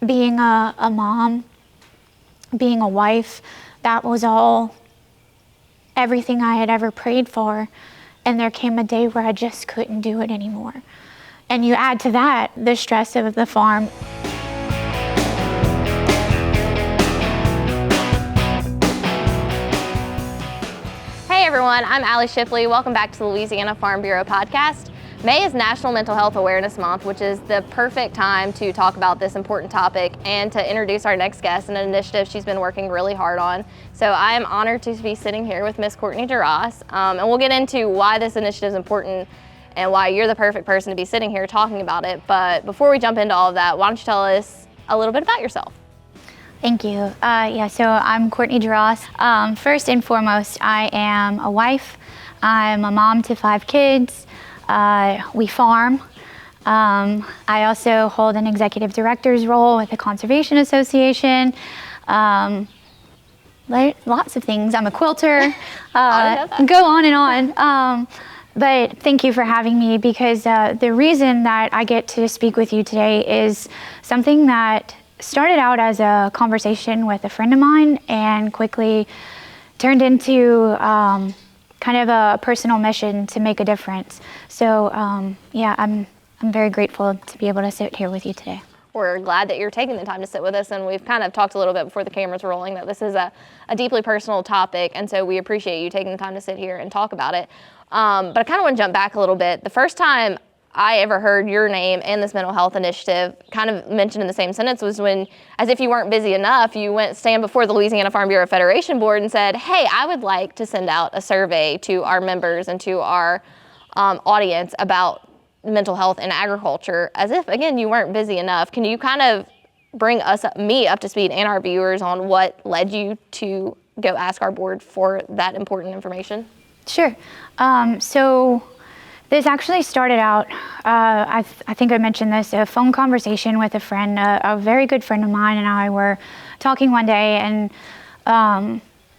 being a mom, being a wife, that was all everything I had ever prayed for. And there came a day where I just couldn't do it anymore. And you add to that the stress of the farm. Hey everyone, I'm Allie Shipley. Welcome back to the Louisiana Farm Bureau Podcast. May is National Mental Health Awareness Month, which is the perfect time to talk about this important topic and to introduce our next guest and an initiative she's been working really hard on. So I am honored to be sitting here with Miss Courtney Gerace, and we'll get into why this initiative is important and why you're the perfect person to be sitting here talking about it. But before we jump into all of that, why don't you tell us a little bit about yourself? Thank you. So I'm Courtney Gerace. First and foremost, I am a wife. I'm a mom to 5 kids. We farm. I also hold an executive director's role with the Conservation Association. Lots of things. I'm a quilter. Go on and on. But thank you for having me, because the reason that I get to speak with you today is something that started out as a conversation with a friend of mine and quickly turned into kind of a personal mission to make a difference. So I'm very grateful to be able to sit here with you today. We're glad that you're taking the time to sit with us, and we've kind of talked a little bit before the cameras were rolling that this is a deeply personal topic, and so we appreciate you taking the time to sit here and talk about it. But I kind of want to jump back a little bit. The first time I ever heard your name and this mental health initiative kind of mentioned in the same sentence was when, as if you weren't busy enough, you went stand before the Louisiana Farm Bureau Federation Board and said, hey, I would like to send out a survey to our members and to our audience about mental health in agriculture, as if, again, you weren't busy enough. Can you kind of bring me up to speed and our viewers on what led you to go ask our board for that important information? Sure. So this actually started out, I think I mentioned this, a phone conversation with a friend, a very good friend of mine and I were talking one day, and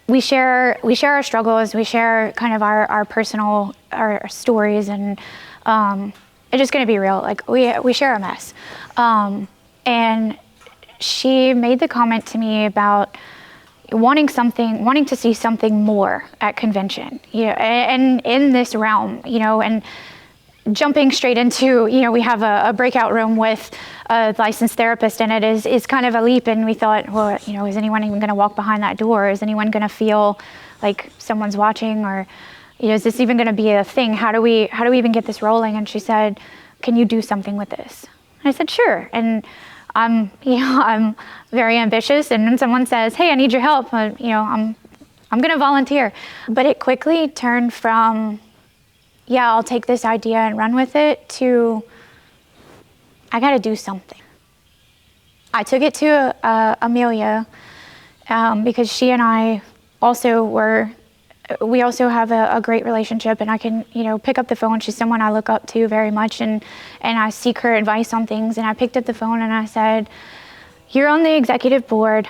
we share our struggles, we share kind of our personal, our stories, and it's just gonna be real, like we share a mess. And she made the comment to me about wanting to see something more at convention, and in this realm, and jumping straight into, we have a breakout room with a licensed therapist, and it is kind of a leap. And we thought, well, is anyone even going to walk behind that door? Is anyone going to feel like someone's watching, or, is this even going to be a thing? How do we even get this rolling? And she said, can you do something with this? And I said, sure. And I'm very ambitious, and when someone says, hey, I need your help, I'm going to volunteer. But it quickly turned from, yeah, I'll take this idea and run with it, to I got to do something. I took it to Amelia because she and I we also have a great relationship, and I can, pick up the phone. She's someone I look up to very much, and I seek her advice on things. And I picked up the phone and I said, you're on the executive board.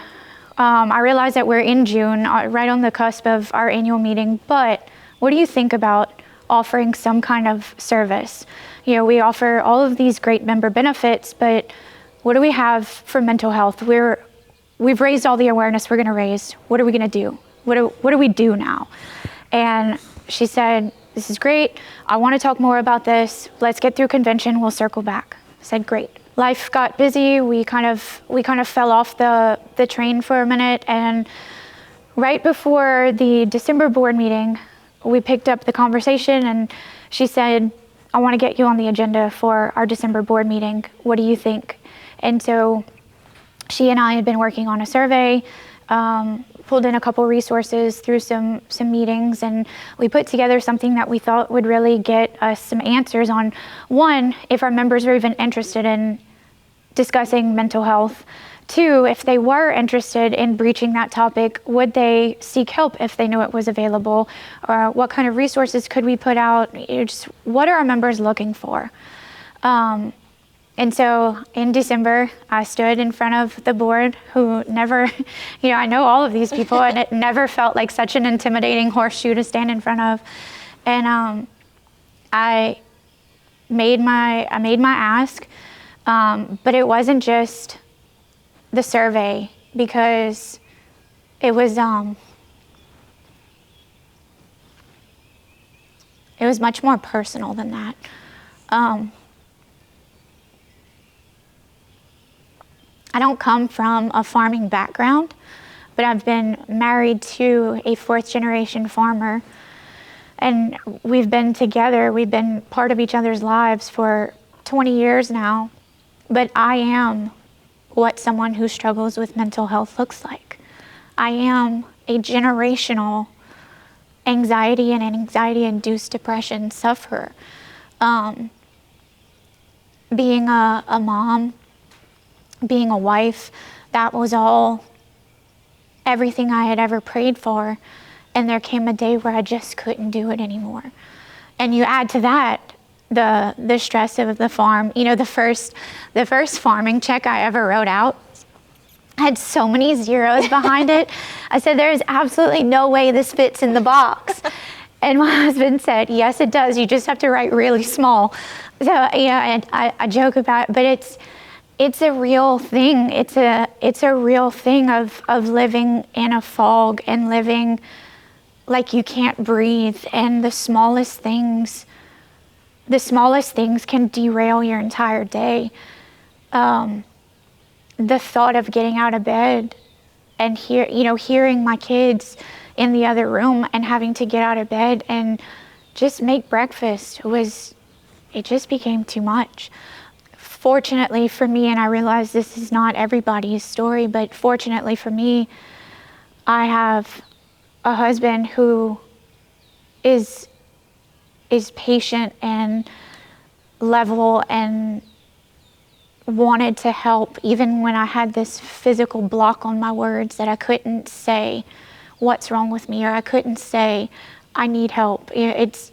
I realize that we're in June, right on the cusp of our annual meeting, but what do you think about offering some kind of service? We offer all of these great member benefits, but what do we have for mental health? We've raised all the awareness we're gonna raise. What are we gonna do? What do we do now? And she said, this is great. I want to talk more about this. Let's get through convention. We'll circle back. I said, great. Life got busy. We kind of fell off the train for a minute. And right before the December board meeting, we picked up the conversation, and she said, I want to get you on the agenda for our December board meeting. What do you think? And so she and I had been working on a survey, pulled in a couple resources through some meetings, and we put together something that we thought would really get us some answers on, one, if our members are even interested in discussing mental health. 2, if they were interested in breaching that topic, would they seek help if they knew it was available? Or what kind of resources could we put out? Just what are our members looking for? And so in December, I stood in front of the board, who never, I know all of these people, and it never felt like such an intimidating horseshoe to stand in front of. And I made my ask, but it wasn't just the survey because it was much more personal than that. I don't come from a farming background, but I've been married to a fourth-generation farmer, and we've been together, we've been part of each other's lives for 20 years now, but I am what someone who struggles with mental health looks like. I am a generational anxiety and anxiety-induced depression sufferer. Being a mom, being a wife, that was all everything I had ever prayed for, and there came a day where I just couldn't do it anymore. And you add to that the stress of the farm. You know, the first farming check I ever wrote out had so many zeros behind it. I said, there is absolutely no way this fits in the box. And my husband said, yes, it does. You just have to write really small. So, and I joke about it, but it's a real thing. It's a real thing of living in a fog and living like you can't breathe. And the smallest things can derail your entire day. The thought of getting out of bed and hearing my kids in the other room and having to get out of bed and just make breakfast it just became too much. Fortunately for me, and I realize this is not everybody's story, but fortunately for me, I have a husband who is patient and level and wanted to help even when I had this physical block on my words that I couldn't say what's wrong with me, or I couldn't say I need help. It's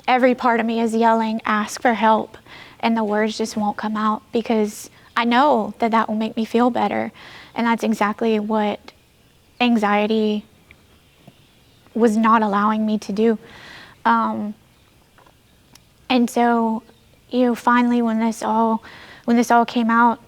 every part of me is yelling, ask for help, and the words just won't come out because I know that will make me feel better. And that's exactly what anxiety was not allowing me to do. And so, finally when this all came out,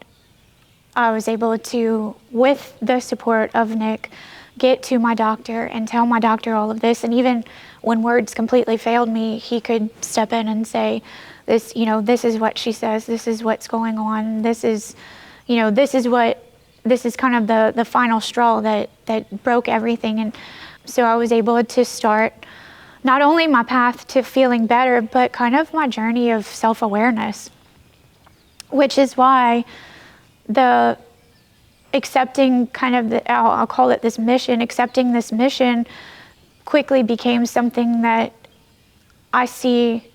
I was able to, with the support of Nick, get to my doctor and tell my doctor all of this. And even when words completely failed me, he could step in and say, this is what she says, this is what's going on, this is kind of the final straw that broke everything. And so I was able to start not only my path to feeling better, but kind of my journey of self-awareness, which is why the accepting I'll call it this mission, accepting this mission quickly became something that I see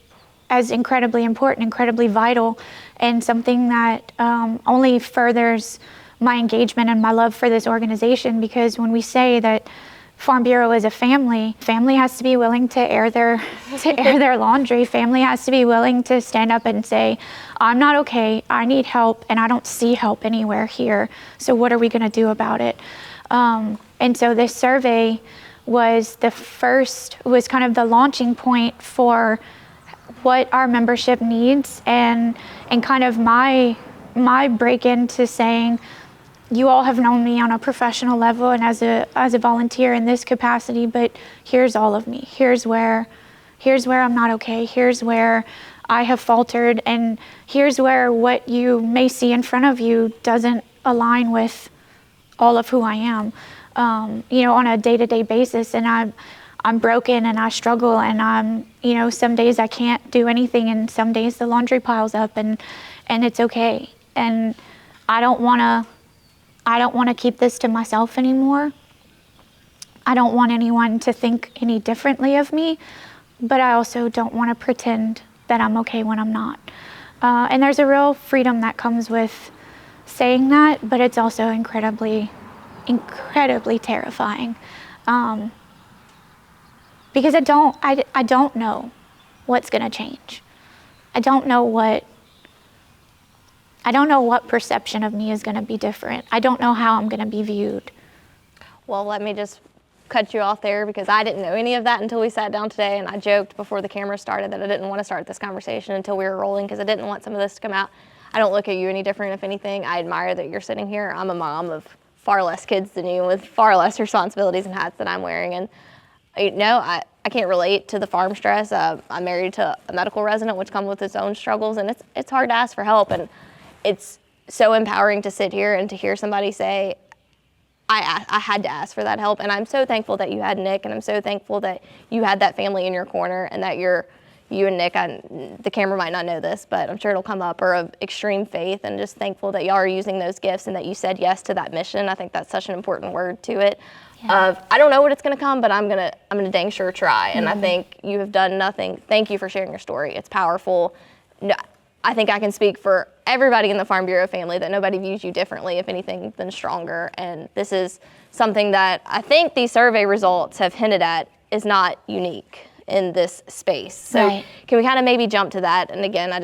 as incredibly important, incredibly vital, and something that only furthers my engagement and my love for this organization. Because when we say that Farm Bureau is a family has to be willing to air their laundry. Family has to be willing to stand up and say, I'm not okay, I need help, and I don't see help anywhere here. So what are we gonna do about it? And so this survey was kind of the launching point for what our membership needs and kind of my break into saying, you all have known me on a professional level and as a volunteer in this capacity, but here's all of me. Here's where I'm not okay. Here's where I have faltered, and here's where what you may see in front of you doesn't align with all of who I am, on a day-to-day basis. And I'm broken and I struggle, and some days I can't do anything, and some days the laundry piles up, and it's okay. And I don't want to keep this to myself anymore. I don't want anyone to think any differently of me, but I also don't want to pretend that I'm okay when I'm not. And there's a real freedom that comes with saying that, but it's also incredibly, incredibly terrifying. Because I don't know what's gonna change. I don't know what perception of me is gonna be different. I don't know how I'm gonna be viewed. Well, let me just cut you off there, because I didn't know any of that until we sat down today, and I joked before the camera started that I didn't want to start this conversation until we were rolling because I didn't want some of this to come out. I don't look at you any different. If anything, I admire that you're sitting here. I'm a mom of far less kids than you, with far less responsibilities and hats that I'm wearing. And I can't relate to the farm stress. I'm married to a medical resident, which comes with its own struggles, and it's hard to ask for help. And it's so empowering to sit here and to hear somebody say, I had to ask for that help. And I'm so thankful that you had Nick, and I'm so thankful that you had that family in your corner, and that you and Nick, the camera might not know this, but I'm sure it'll come up, are of extreme faith, and just thankful that y'all are using those gifts and that you said yes to that mission. I think that's such an important word to it. Of, I don't know what it's gonna come, but I'm gonna dang sure try. And I think you have done nothing. Thank you for sharing your story. It's powerful. No, I think I can speak for everybody in the Farm Bureau family that nobody views you differently, if anything, than stronger. And this is something that I think these survey results have hinted at is not unique in this space. So Can we kind of maybe jump to that? And again, I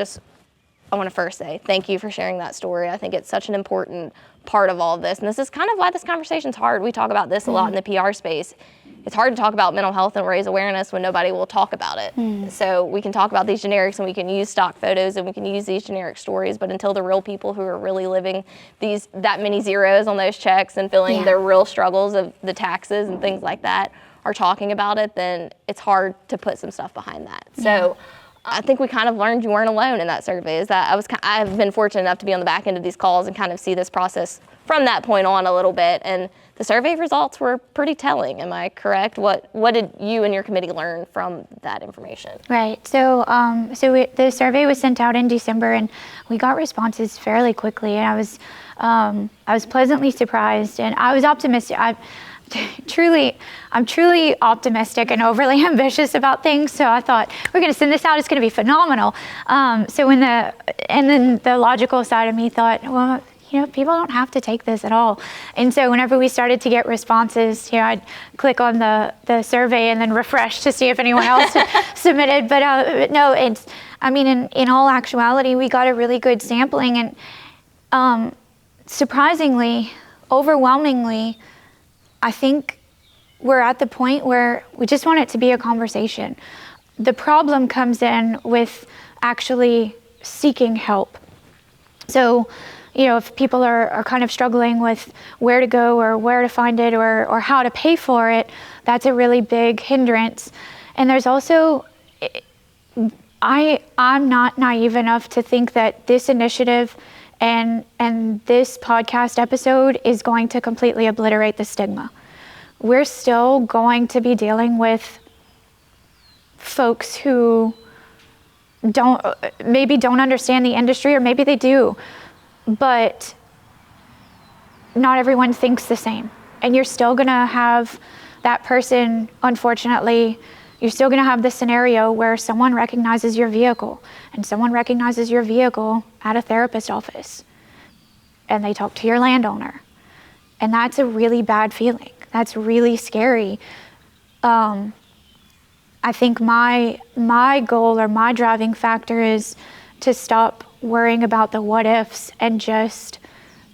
want to first say thank you for sharing that story. I think it's such an important part of all of this. And this is kind of why this conversation's hard. We talk about this a lot in the PR space. It's hard to talk about mental health and raise awareness when nobody will talk about it. So we can talk about these generics, and we can use stock photos, and we can use these generic stories, but until the real people who are really living that many zeros on those checks and feeling their real struggles of the taxes and things like that are talking about it, then it's hard to put some stuff behind that. So I think we kind of learned you weren't alone in that survey. Is that I've been fortunate enough to be on the back end of these calls and kind of see this process from that point on a little bit. And the survey results were pretty telling. Am I correct? What did you and your committee learn from that information? Right. So the survey was sent out in December, and we got responses fairly quickly. And I was pleasantly surprised, and I was optimistic. I'm truly optimistic and overly ambitious about things. So I thought, we're going to send this out. It's going to be phenomenal. And then the logical side of me thought, well, people don't have to take this at all. And so whenever we started to get responses, I'd click on the survey and then refresh to see if anyone else had submitted. But no, in all actuality, we got a really good sampling, and surprisingly, overwhelmingly, I think we're at the point where we just want it to be a conversation. The problem comes in with actually seeking help. So, if people are kind of struggling with where to go or where to find it or how to pay for it, that's a really big hindrance. And there's also, I'm not naive enough to think that this initiative and this podcast episode is going to completely obliterate the stigma. We're still going to be dealing with folks who maybe don't understand the industry, or maybe they do, but not everyone thinks the same. And you're still gonna have that person, unfortunately, you're still gonna have the scenario where someone recognizes your vehicle, and someone recognizes your vehicle at a therapist office, and they talk to your landowner. And that's a really bad feeling. That's really scary. I think my goal or my driving factor is to stop worrying about the what ifs and just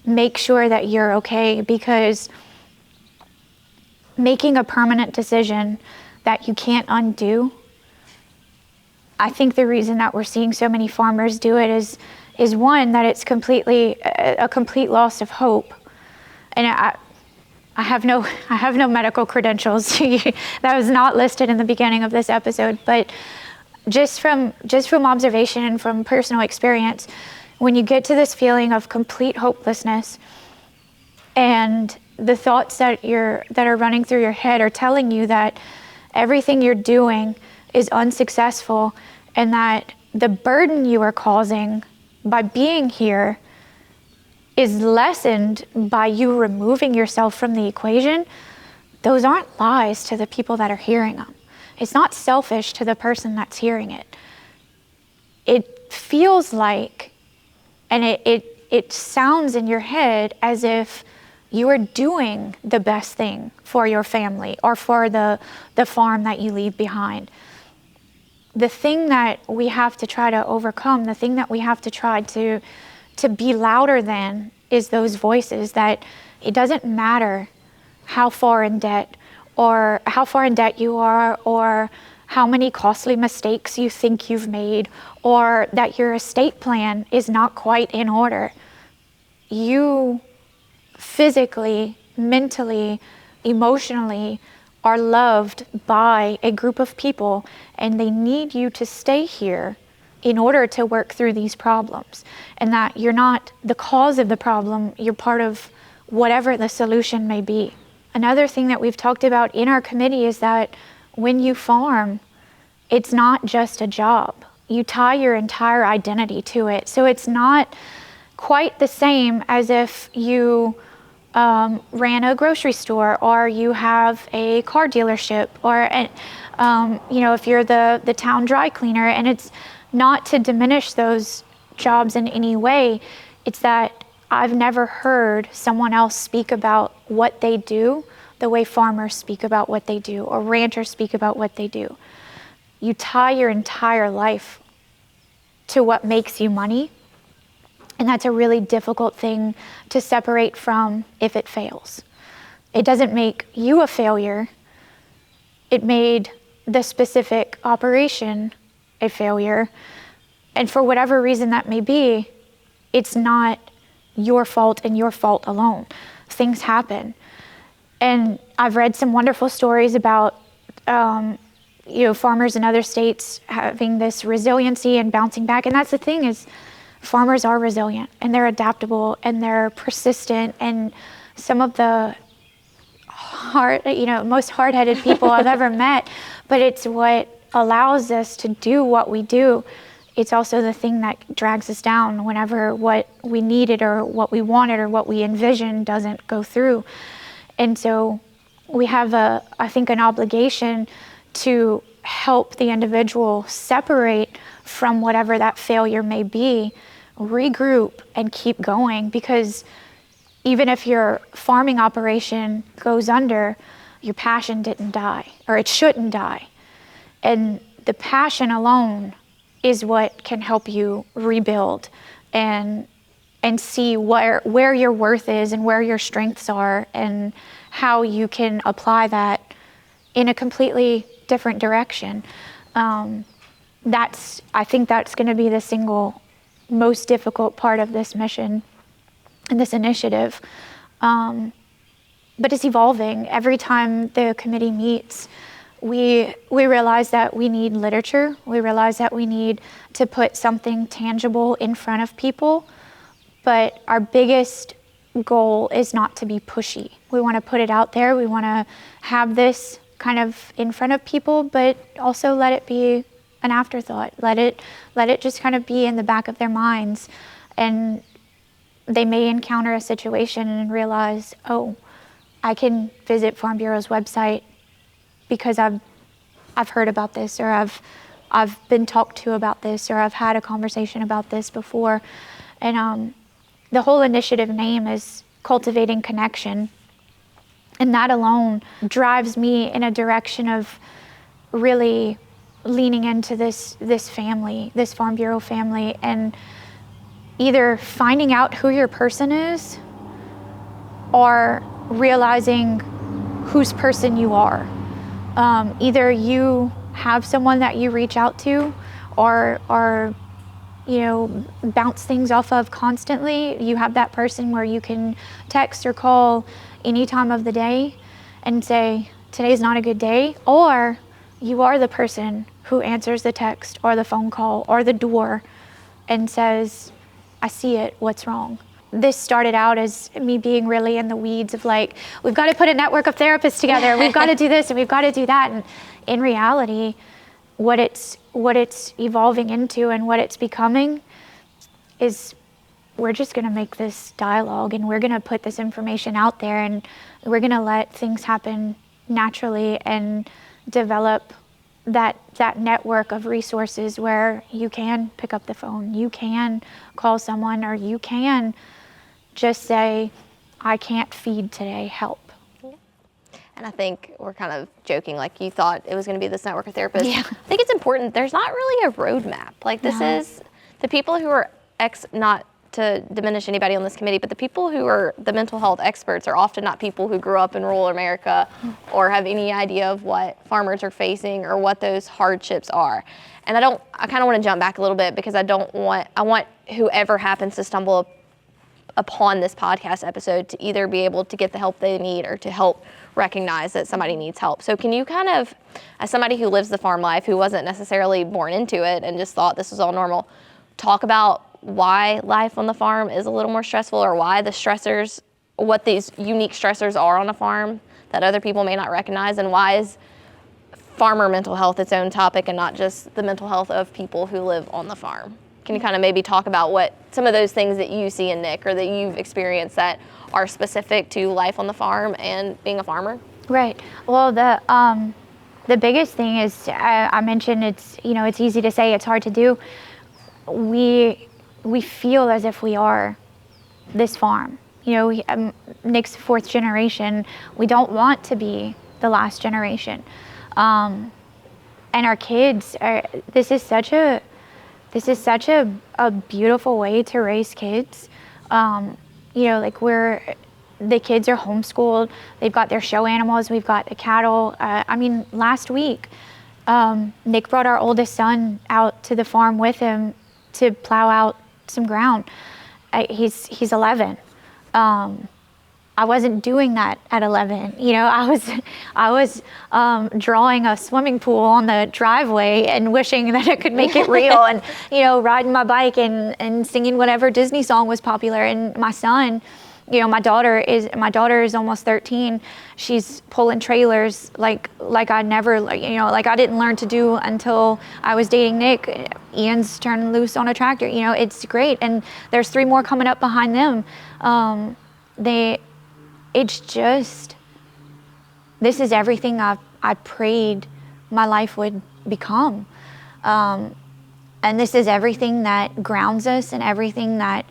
make sure that you're okay, because making a permanent decision that you can't undo, I think the reason that we're seeing so many farmers do it is one, that it's a complete loss of hope. And I have no medical credentials. That was not listed in the beginning of this episode, but just from observation and from personal experience, when you get to this feeling of complete hopelessness, and the thoughts that are running through your head are telling you that everything you're doing is unsuccessful, and that the burden you are causing by being here is lessened by you removing yourself from the equation, those aren't lies to the people that are hearing them. It's not selfish to the person that's hearing it. It feels like, and it sounds in your head as if you are doing the best thing for your family or for the farm that you leave behind. The thing that we have to try to overcome, the thing that we have to try to be louder than, is those voices that it doesn't matter how far in debt you are, or how many costly mistakes you think you've made, or that your estate plan is not quite in order. You physically, mentally, emotionally are loved by a group of people, and they need you to stay here in order to work through these problems. And that you're not the cause of the problem, you're part of whatever the solution may be. Another thing that we've talked about in our committee is that when you farm, it's not just a job. You tie your entire identity to it. So it's not quite the same as if you ran a grocery store, or you have a car dealership, or if you're the town dry cleaner. And it's not to diminish those jobs in any way. It's that I've never heard someone else speak about what they do the way farmers speak about what they do, or ranchers speak about what they do. You tie your entire life to what makes you money, and that's a really difficult thing to separate from if it fails. It doesn't make you a failure. It made the specific operation a failure. And for whatever reason that may be, it's not your fault and your fault alone. Things happen. And I've read some wonderful stories about farmers in other states having this resiliency and bouncing back. And that's the thing, is farmers are resilient, and they're adaptable, and they're persistent, and some of the most hard-headed people I've ever met. But it's what allows us to do what we do. It's also the thing that drags us down whenever what we needed, or what we wanted, or what we envisioned doesn't go through. And so we have I think an obligation to help the individual separate from whatever that failure may be, regroup, and keep going. Because even if your farming operation goes under, your passion didn't die, or it shouldn't die. And the passion alone is what can help you rebuild and see where your worth is, and where your strengths are, and how you can apply that in a completely different direction. I think that's going to be the single most difficult part of this mission and this initiative. But it's evolving. Every time the committee meets, we realize that we need literature. We realize that we need to put something tangible in front of people. But our biggest goal is not to be pushy. We want to put it out there. We want to have this kind of in front of people, but also let it be an afterthought. Let it just kind of be in the back of their minds. And they may encounter a situation and realize, oh, I can visit Farm Bureau's website because I've heard about this, or I've been talked to about this, or I've had a conversation about this before. And the whole initiative name is Cultivating Connection. And that alone drives me in a direction of really leaning into this family, this Farm Bureau family, and either finding out who your person is, or realizing whose person you are. Either you have someone that you reach out to, or bounce things off of constantly. You have that person where you can text or call any time of the day and say, today's not a good day. Or you are the person who answers the text or the phone call or the door and says, I see it, what's wrong? This started out as me being really in the weeds of like, we've got to put a network of therapists together. We've got to do this and we've got to do that. And in reality, what it's evolving into and what it's becoming is, we're just going to make this dialogue, and we're going to put this information out there, and we're going to let things happen naturally and develop that network of resources where you can pick up the phone, you can call someone, or you can just say, I can't feed today, help. And I think we're kind of joking, like you thought it was going to be this network of therapists. Yeah. I think it's important. There's not really a roadmap. Like this is the people who are not to diminish anybody on this committee, but the people who are the mental health experts are often not people who grew up in rural America or have any idea of what farmers are facing or what those hardships are. And I kind of want to jump back a little bit because I want whoever happens to stumble upon this podcast episode to either be able to get the help they need or to help recognize that somebody needs help. So can you kind of, as somebody who lives the farm life, who wasn't necessarily born into it and just thought this was all normal, talk about why life on the farm is a little more stressful, or why the stressors, what these unique stressors are on a farm that other people may not recognize, and why is farmer mental health its own topic and not just the mental health of people who live on the farm? Can you kind of maybe talk about what some of those things that you see in Nick or that you've experienced that are specific to life on the farm and being a farmer? Right. Well, the biggest thing is, I mentioned it's easy to say, it's hard to do. We feel as if we are this farm. Nick's fourth generation. We don't want to be the last generation. And our kids this is such a beautiful way to raise kids. The kids are homeschooled. They've got their show animals. We've got the cattle. Last week, Nick brought our oldest son out to the farm with him to plow out some ground. He's 11. I wasn't doing that at 11. I was drawing a swimming pool on the driveway and wishing that I could make it real, and riding my bike and singing whatever Disney song was popular. And my son, my daughter is almost 13. She's pulling trailers like I never, like I didn't learn to do until I was dating Nick. Ian's turning loose on a tractor. It's great. And there's 3 more coming up behind them. This is everything I prayed my life would become. And this is everything that grounds us and everything that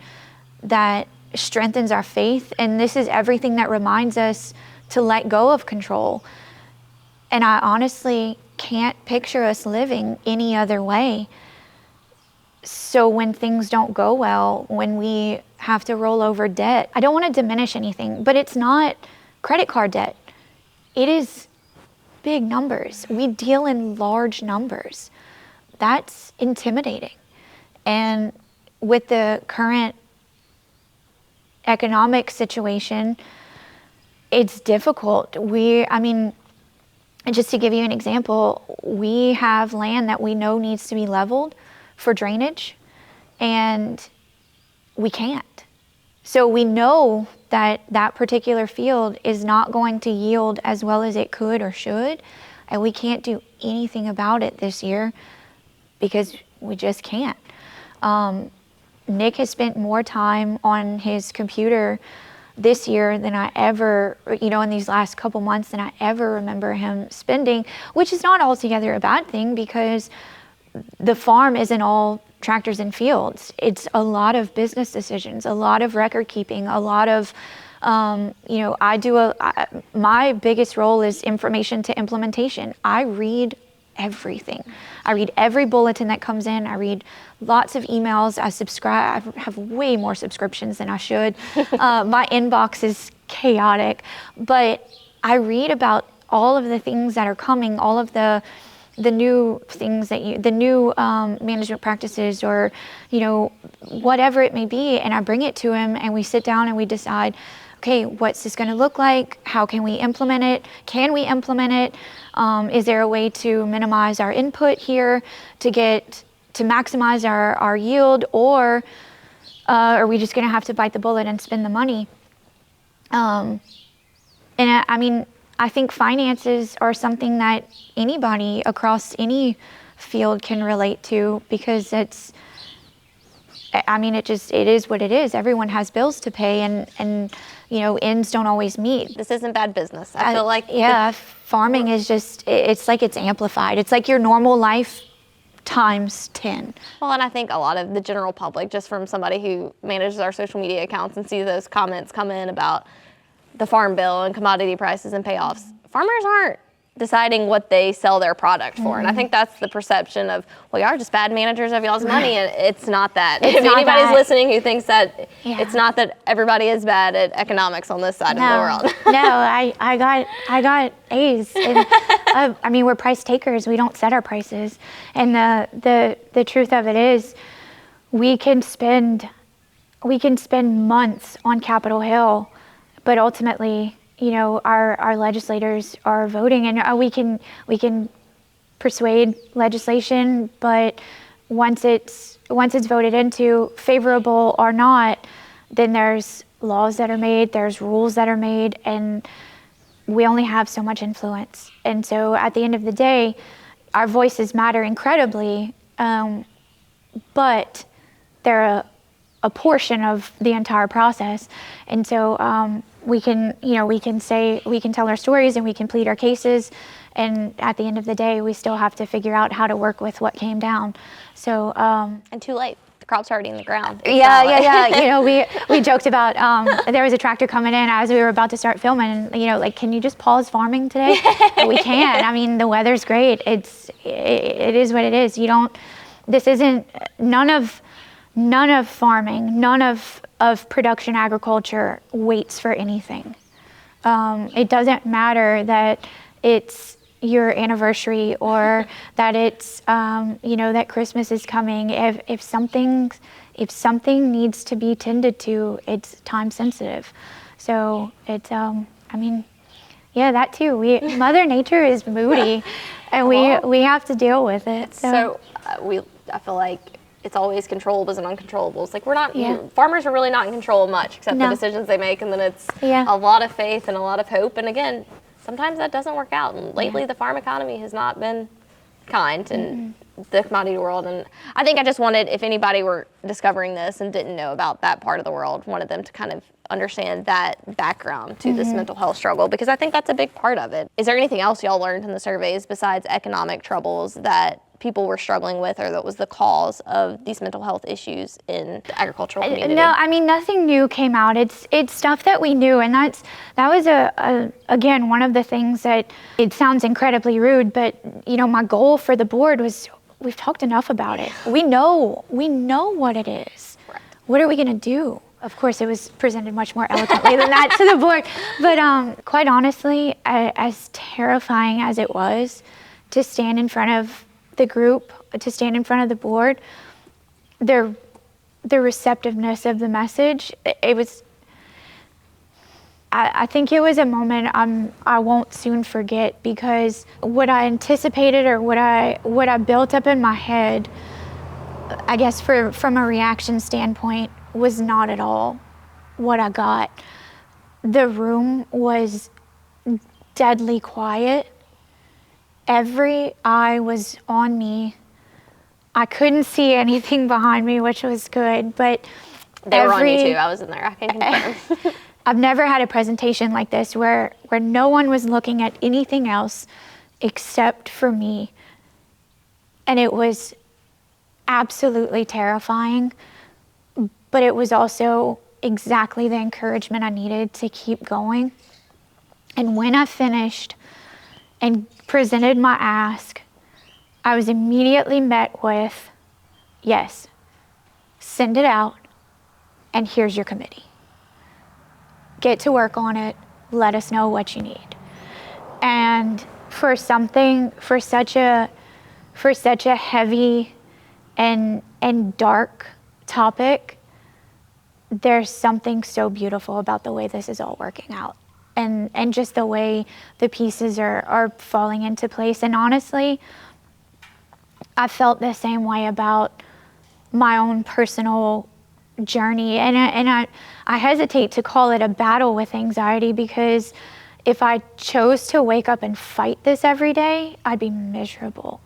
strengthens our faith. And this is everything that reminds us to let go of control. And I honestly can't picture us living any other way. So when things don't go well, when we have to roll over debt, I don't want to diminish anything, but it's not credit card debt. It is big numbers. We deal in large numbers. That's intimidating. And with the current economic situation, it's difficult. Just to give you an example, we have land that we know needs to be leveled for drainage, and we can't. So we know that that particular field is not going to yield as well as it could or should, and we can't do anything about it this year because we just can't. Nick has spent more time on his computer this year than I ever, in these last couple months than I ever remember him spending, which is not altogether a bad thing because the farm isn't all tractors and fields. It's a lot of business decisions, a lot of record keeping, a lot of, my biggest role is information to implementation. I read everything. I read every bulletin that comes in. I read lots of emails. I subscribe. I have way more subscriptions than I should. My inbox is chaotic, but I read about all of the things that are coming, all of the new things the new management practices, or whatever it may be, and I bring it to him, and we sit down and we decide, okay, what's this going to look like? How can we implement it? Can we implement it? Is there a way to minimize our input here to maximize our yield, or are we just going to have to bite the bullet and spend the money? I think finances are something that anybody across any field can relate to, because it is what it is. Everyone has bills to pay, and ends don't always meet. This isn't bad business. I feel like farming is just, it's like it's amplified. It's like your normal life times 10. Well, and I think a lot of the general public, just from somebody who manages our social media accounts and sees those comments come in about the farm bill and commodity prices and payoffs, farmers aren't deciding what they sell their product for. And I think that's the perception of, well, y'all are just bad managers of y'all's money, and it's not that. If anybody's listening who thinks that, it's not that everybody is bad at economics on this side of the world. No, I got A's. And, I mean, we're price takers. We don't set our prices. And the truth of it is, we can spend months on Capitol Hill, but ultimately, you know, our legislators are voting, and we can persuade legislation, but once it's voted into, favorable or not, then there's laws that are made, there's rules that are made, and we only have so much influence. And so at the end of the day, our voices matter incredibly, but they're a portion of the entire process. And so we can tell our stories and we can plead our cases, and at the end of the day, we still have to figure out how to work with what came down. So and too late. The crop's already in the ground. Yeah. You know, we joked about there was a tractor coming in as we were about to start filming, and, you know, like, can you just pause farming today? We can. I mean, the weather's great. It is what it is. None of farming, none of production agriculture waits for anything. It doesn't matter that it's your anniversary or that it's, that Christmas is coming. If something needs to be tended to, it's time sensitive. So it's, that too. Mother Nature is moody, and we have to deal with it. So I feel like it's always controllables and uncontrollables. Like, farmers are really not in control of much except the decisions they make, and then it's a lot of faith and a lot of hope. And again, sometimes that doesn't work out. And lately, the farm economy has not been kind in the commodity world. And I think I just wanted, if anybody were discovering this and didn't know about that part of the world, wanted them to kind of understand that background to this mental health struggle, because I think that's a big part of it. Is there anything else y'all learned in the surveys besides economic troubles that people were struggling with, or that was the cause of these mental health issues in the agricultural community? No, I mean, nothing new came out. It's stuff that we knew, and that was again, one of the things that, it sounds incredibly rude, but, you know, my goal for the board was, we've talked enough about it. We know what it is. Right. What are we gonna do? Of course, it was presented much more eloquently than that to the board, but quite honestly, as terrifying as it was to stand in front of the group, to stand in front of the board, the receptiveness of the message, it was, I think it was a moment I won't soon forget, because what I anticipated, or what I built up in my head, I guess from a reaction standpoint, was not at all what I got. The room was deadly quiet. Every eye was on me. I couldn't see anything behind me, which was good, but they were on you too. I was in there, I can confirm. I've never had a presentation like this where no one was looking at anything else except for me. And it was absolutely terrifying, but it was also exactly the encouragement I needed to keep going. And when I finished and presented my ask, I was immediately met with, yes, send it out, and here's your committee. Get to work on it, let us know what you need. And for such a heavy and dark topic, there's something so beautiful about the way this is all working out, and just the way the pieces are falling into place. And honestly, I felt the same way about my own personal journey, and I hesitate to call it a battle with anxiety, because if I chose to wake up and fight this every day, I'd be miserable.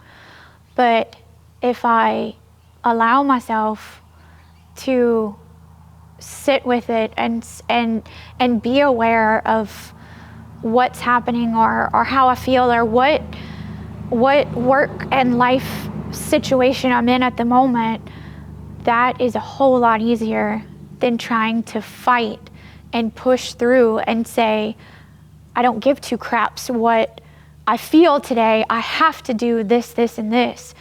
But if I allow myself to sit with it and be aware of what's happening, or how I feel, or what work and life situation I'm in at the moment, that is a whole lot easier than trying to fight and push through and say, I don't give two craps what I feel today I have to do this, this, and this.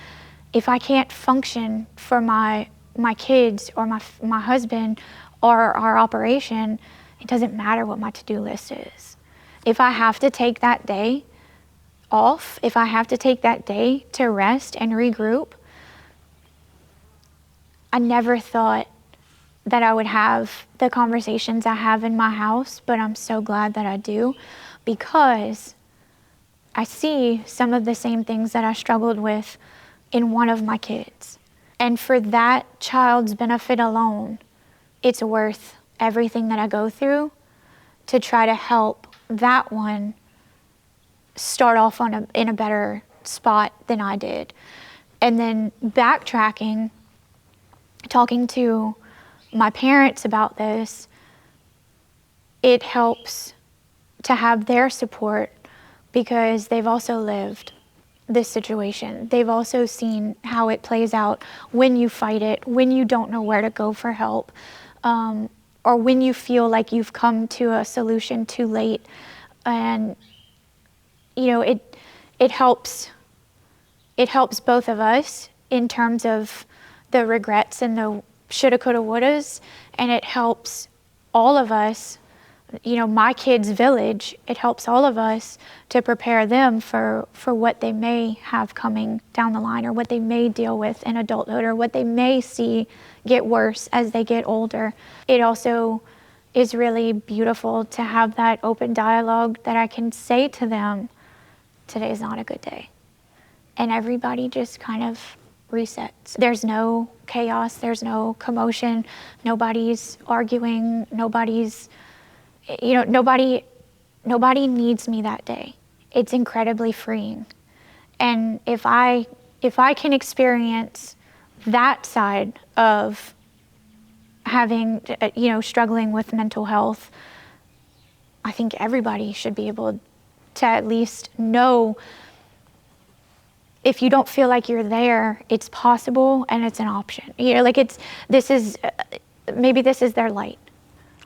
If I can't function for my kids or my husband or our operation, it doesn't matter what my to-do list is. If I have to take that day off, if I have to take that day to rest and regroup, I never thought that I would have the conversations I have in my house, but I'm so glad that I do, because I see some of the same things that I struggled with in one of my kids. And for that child's benefit alone, it's worth everything that I go through to try to help that one start off in a better spot than I did. And then backtracking, talking to my parents about this, it helps to have their support, because they've also lived this situation. They've also seen how it plays out when you fight it, when you don't know where to go for help, or when you feel like you've come to a solution too late. And it helps both of us in terms of the regrets and the shoulda, coulda, wouldas, and it helps all of us, my kids' village, it helps all of us to prepare them for what they may have coming down the line, or what they may deal with in adulthood, or what they may see get worse as they get older. It also is really beautiful to have that open dialogue that I can say to them, today's not a good day. And everybody just kind of resets. There's no chaos, there's no commotion, nobody's arguing, nobody needs me that day. It's incredibly freeing. And if I can experience that side of having, struggling with mental health, I think everybody should be able to at least know, if you don't feel like you're there, it's possible and it's an option. Maybe this is their light.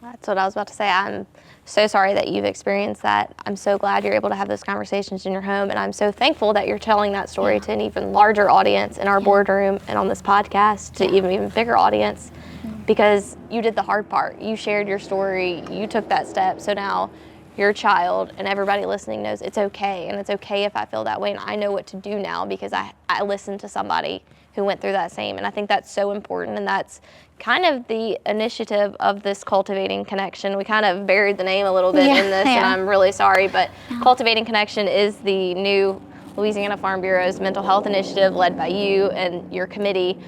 That's what I was about to say. I'm so sorry that you've experienced that. I'm so glad you're able to have those conversations in your home, and I'm so thankful that you're telling that story to an even larger audience in our boardroom and on this podcast to even bigger audience, because you did the hard part. You shared your story, you took that step, so now your child and everybody listening knows it's okay, and it's okay if I feel that way, and I know what to do now because I listened to somebody who went through that same. And I think that's so important, and that's kind of the initiative of this Cultivating Connection. We kind of buried the name a little bit in this, and I'm really sorry, but Cultivating Connection is the new Louisiana Farm Bureau's mental health initiative led by you and your committee.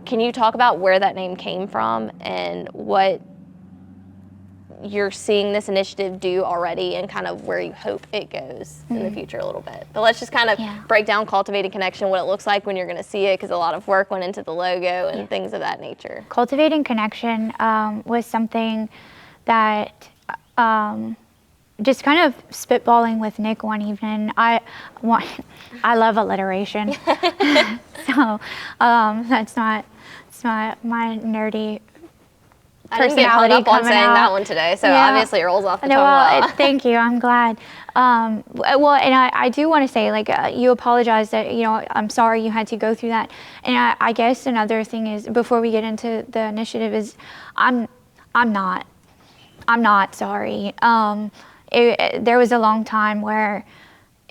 Can you talk about where that name came from and what you're seeing this initiative do already, and kind of where you hope it goes in the future a little bit? But let's just kind of break down Cultivating Connection, what it looks like when you're going to see it, because a lot of work went into the logo and things of that nature. Cultivating Connection was something that just kind of spitballing with Nick one evening. I love alliteration, so it's not my nerdy I didn't get hung up on saying that one today, so obviously it rolls off the tongue well. Thank you. I'm glad. And I do want to say, you apologize that, I'm sorry you had to go through that. And I guess another thing is, before we get into the initiative, is I'm not sorry. There was a long time where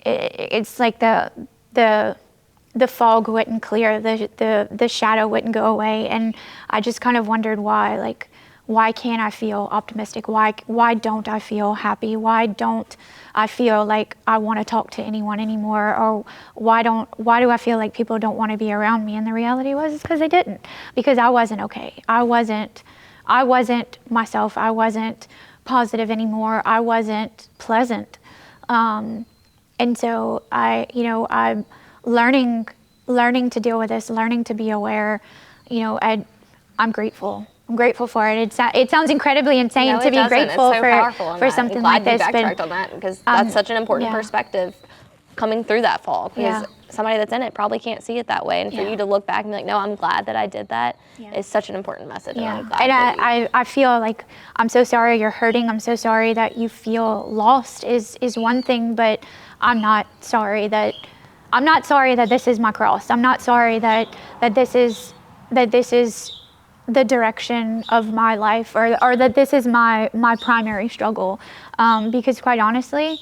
it's like the fog wouldn't clear, the shadow wouldn't go away, and I just kind of wondered why can't I feel optimistic? Why don't I feel happy? Why don't I feel like I want to talk to anyone anymore? Or why do I feel like people don't want to be around me? And the reality was, it's because they didn't, because I wasn't okay. I wasn't myself. I wasn't positive anymore. I wasn't pleasant. And so I'm learning to deal with this, learning to be aware. I'm grateful. I'm grateful for it. It sounds incredibly insane to be grateful for something like this. I'm glad you backtracked on that, because that's such an important perspective coming through that fall. Because somebody that's in it probably can't see it that way. And for you to look back and be like, no, I'm glad that I did that is such an important message. Yeah. And I'm glad I feel like, I'm so sorry you're hurting. I'm so sorry that you feel lost is one thing, but I'm not sorry that this is my cross. I'm not sorry that this is the direction of my life, or that this is my primary struggle. Because quite honestly,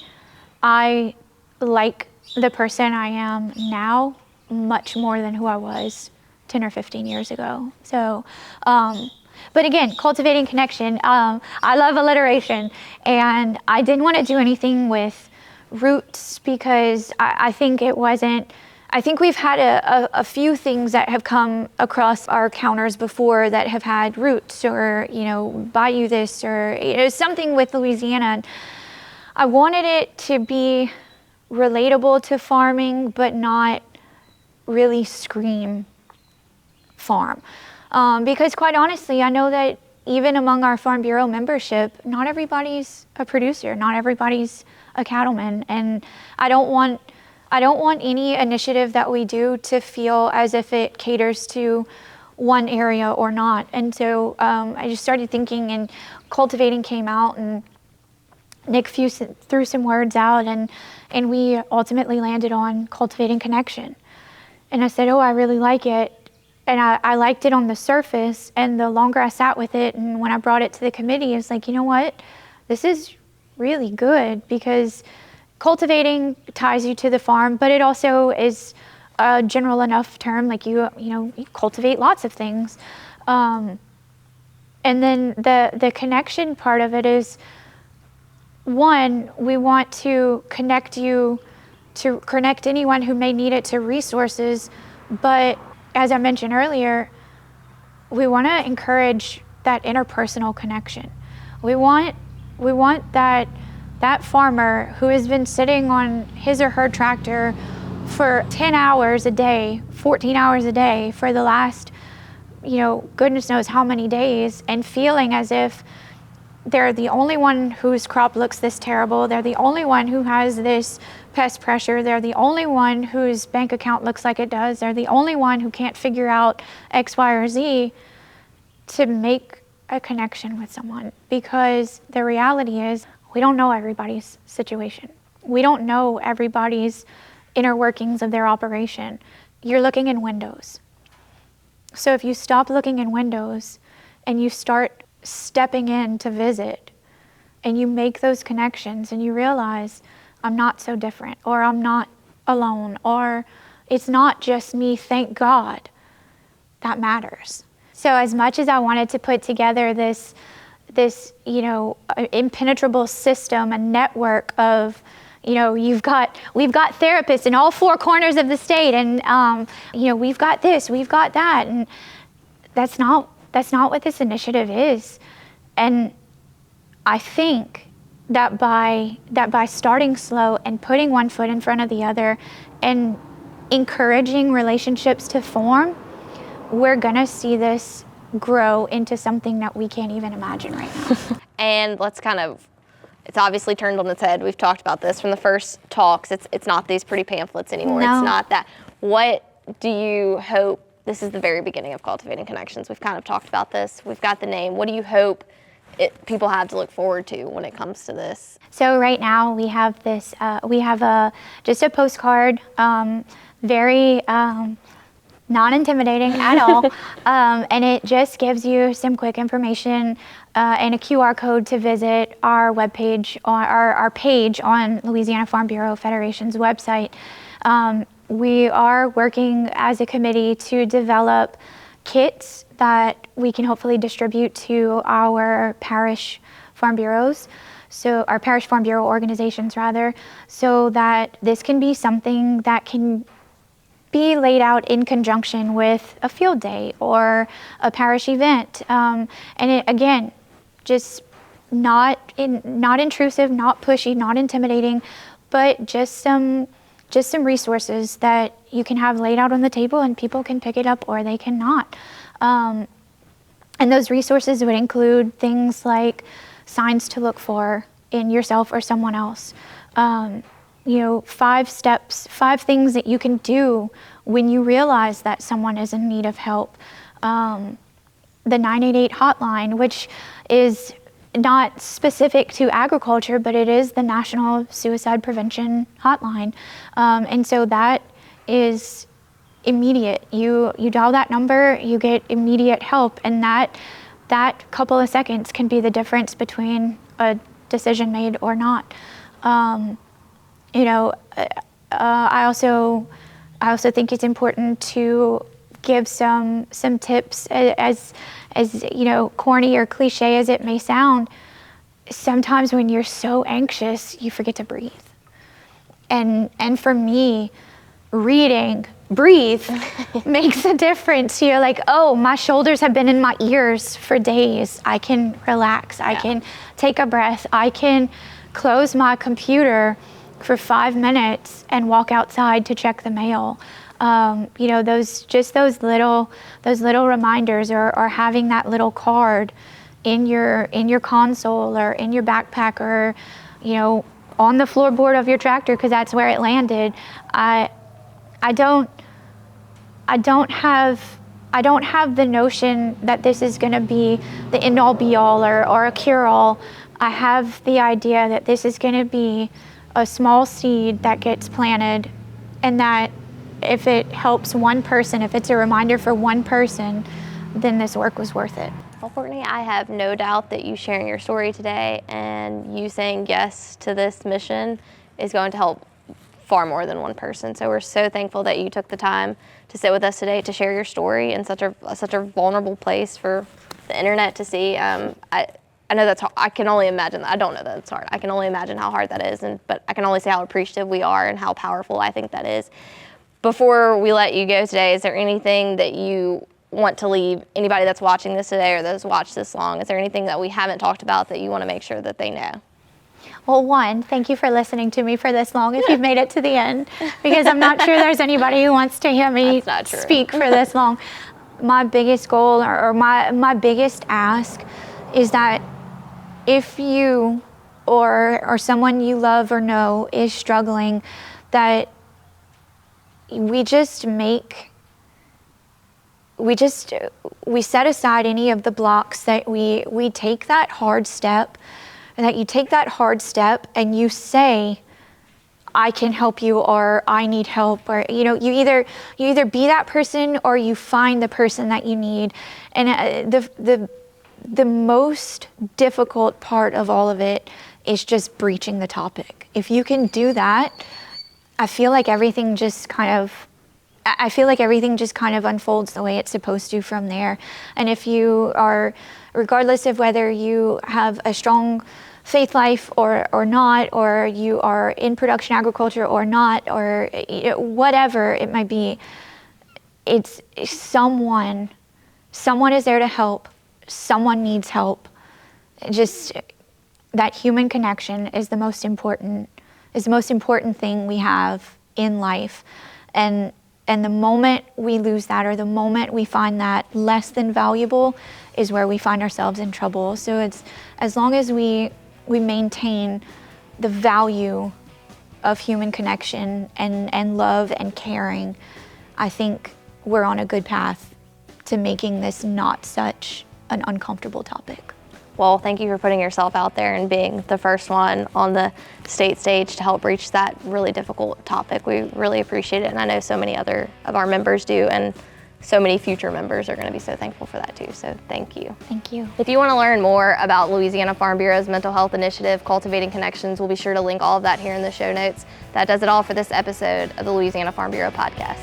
I like the person I am now much more than who I was 10 or 15 years ago. So, but again, cultivating connection. I love alliteration, and I didn't want to do anything with roots because I think it wasn't. I think we've had a few things that have come across our counters before that have had roots, or buy you this, or something with Louisiana. And I wanted it to be relatable to farming, but not really scream farm. Because quite honestly, I know that even among our Farm Bureau membership, not everybody's a producer, not everybody's a cattleman, and I don't want any initiative that we do to feel as if it caters to one area or not. And so I just started thinking, and cultivating came out, and Nick threw some words out, and we ultimately landed on cultivating connection. And I said, oh, I really like it. And I liked it on the surface, and the longer I sat with it, and when I brought it to the committee, it's like, you know what, this is really good, because cultivating ties you to the farm, but it also is a general enough term, like you cultivate lots of things. And then the connection part of it is, one, we want to connect anyone who may need it to resources, but as I mentioned earlier, we want to encourage that interpersonal connection. We want that farmer who has been sitting on his or her tractor for 10 hours a day, 14 hours a day for the last, goodness knows how many days, and feeling as if they're the only one whose crop looks this terrible, they're the only one who has this pest pressure, they're the only one whose bank account looks like it does, they're the only one who can't figure out X, Y, or Z, to make a connection with someone. Because the reality is, we don't know everybody's situation. We don't know everybody's inner workings of their operation. You're looking in windows. So if you stop looking in windows and you start stepping in to visit, and you make those connections, and you realize, I'm not so different, or I'm not alone, or it's not just me, thank God, that matters. So as much as I wanted to put together this impenetrable system, a network of, we've got therapists in all four corners of the state, and we've got this, we've got that, and that's not what this initiative is. And I think that by starting slow and putting one foot in front of the other and encouraging relationships to form, we're gonna see this grow into something that we can't even imagine right now. And it's obviously turned on its head. We've talked about this from the first talks. It's not these pretty pamphlets anymore. No. It's not that. What do you hope? This is the very beginning of Cultivating Connections. We've kind of talked about this. We've got the name. What do you hope people have to look forward to when it comes to this? So right now we have this. We have just a postcard, very non-intimidating at all, and it just gives you some quick information and a QR code to visit our webpage, our page on Louisiana Farm Bureau Federation's website. We are working as a committee to develop kits that we can hopefully distribute to our parish farm bureaus, so our parish farm bureau organizations rather, so that this can be something that can be laid out in conjunction with a field day or a parish event. And it, again, just not intrusive, not pushy, not intimidating, but just some resources that you can have laid out on the table, and people can pick it up or they cannot. And those resources would include things like signs to look for in yourself or someone else, 5 steps, 5 things that you can do when you realize that someone is in need of help. The 988 hotline, which is not specific to agriculture, but it is the National Suicide Prevention Hotline. And so that is immediate. You dial that number, you get immediate help, and that couple of seconds can be the difference between a decision made or not. I also think it's important to give some tips, as corny or cliche as it may sound. Sometimes when you're so anxious, you forget to breathe. And for me, reading breathe makes a difference. You're like, oh, my shoulders have been in my ears for days. I can relax. I can take a breath. I can close my computer for 5 minutes and walk outside to check the mail. Those little reminders, or having that little card in your console or in your backpack, or on the floorboard of your tractor, because that's where it landed. I don't have the notion that this is going to be the end all be all or a cure all. I have the idea that this is going to be a small seed that gets planted, and that if it helps one person, if it's a reminder for one person, then this work was worth it. Well, Courtney, I have no doubt that you sharing your story today and you saying yes to this mission is going to help far more than one person. So we're so thankful that you took the time to sit with us today to share your story in such a vulnerable place for the internet to see. I know that's hard. I can only imagine. I don't know that it's hard. I can only imagine how hard that is, but I can only say how appreciative we are and how powerful I think that is. Before we let you go today, is there anything that you want to leave anybody that's watching this today or that's watched this long? Is there anything that we haven't talked about that you want to make sure that they know? Well, one, thank you for listening to me for this long, if you've made it to the end, because I'm not sure there's anybody who wants to hear me speak for this long. My biggest goal or my biggest ask is that if you or someone you love or know is struggling, that we set aside any of the blocks, that we take that hard step, and that you take that hard step and you say, I can help you, or I need help, or you either be that person or you find the person that you need. And the most difficult part of all of it is just breaching the topic. If you can do that, I feel like everything just kind of unfolds the way it's supposed to from there. And if you are, regardless of whether you have a strong faith life or not, or you are in production agriculture or not, or whatever it might be, it's someone is there to help. Someone needs help. Just that human connection is the most important thing we have in life. And the moment we lose that, or the moment we find that less than valuable, is where we find ourselves in trouble. So it's, as long as we maintain the value of human connection and love and caring, I think we're on a good path to making this not such an uncomfortable topic. Well, thank you for putting yourself out there and being the first one on the state stage to help breach that really difficult topic. We really appreciate it, and I know so many other of our members do, and so many future members are going to be so thankful for that too, so thank you. Thank you. If you want to learn more about Louisiana Farm Bureau's mental health initiative, Cultivating Connections, we'll be sure to link all of that here in the show notes. That does it all for this episode of the Louisiana Farm Bureau Podcast.